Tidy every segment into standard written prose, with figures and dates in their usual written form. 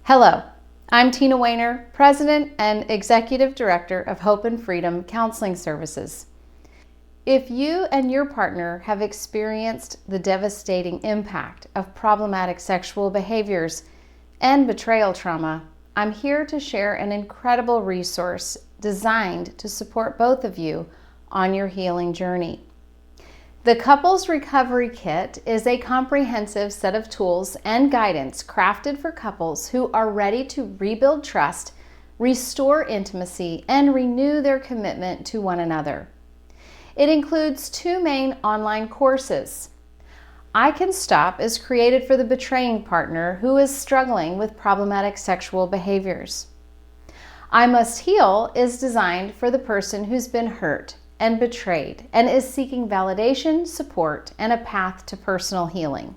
Hello, I'm Tina Wehner, President and Executive Director of Hope and Freedom Counseling Services. If you and your partner have experienced the devastating impact of problematic sexual behaviors and betrayal trauma, I'm here to share an incredible resource designed to support both of you on your healing journey. The Couples Recovery Kit is a comprehensive set of tools and guidance crafted for couples who are ready to rebuild trust, restore intimacy, and renew their commitment to one another. It includes two main online courses. I Can Stop is created for the betraying partner who is struggling with problematic sexual behaviors. I Must Heal is designed for the person who's been hurt and betrayed and is seeking validation, support, and a path to personal healing.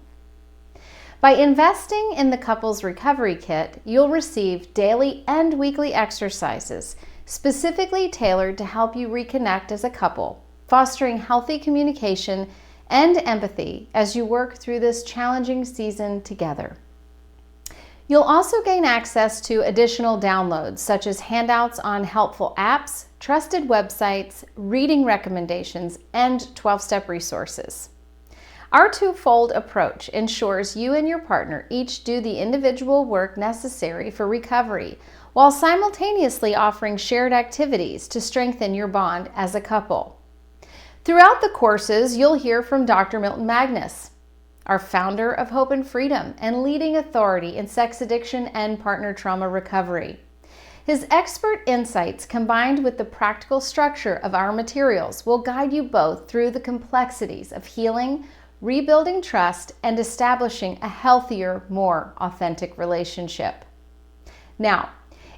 By investing in the Couples Recovery Kit, you'll receive daily and weekly exercises specifically tailored to help you reconnect as a couple, fostering healthy communication and empathy as you work through this challenging season together. You'll also gain access to additional downloads such as handouts on helpful apps, trusted websites, reading recommendations, and 12-step resources. Our twofold approach ensures you and your partner each do the individual work necessary for recovery while simultaneously offering shared activities to strengthen your bond as a couple. Throughout the courses, you'll hear from Dr. Milton Magnus, our founder of Hope and Freedom and leading authority in sex addiction and partner trauma recovery. His expert insights combined with the practical structure of our materials will guide you both through the complexities of healing, rebuilding trust, and establishing a healthier, more authentic relationship. Now,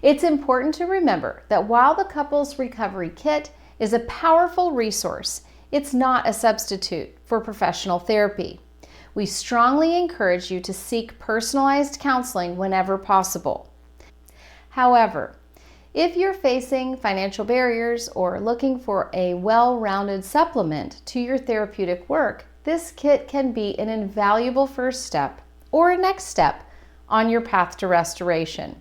it's important to remember that while the Couples Recovery Kit is a powerful resource, it's not a substitute for professional therapy. We strongly encourage you to seek personalized counseling whenever possible. However, if you're facing financial barriers or looking for a well-rounded supplement to your therapeutic work, this kit can be an invaluable first step or a next step on your path to restoration.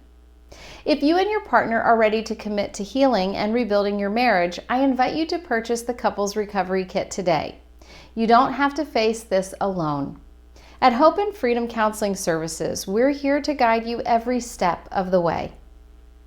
If you and your partner are ready to commit to healing and rebuilding your marriage, I invite you to purchase the Couples Recovery Kit today. You don't have to face this alone. At Hope and Freedom Counseling Services, we're here to guide you every step of the way.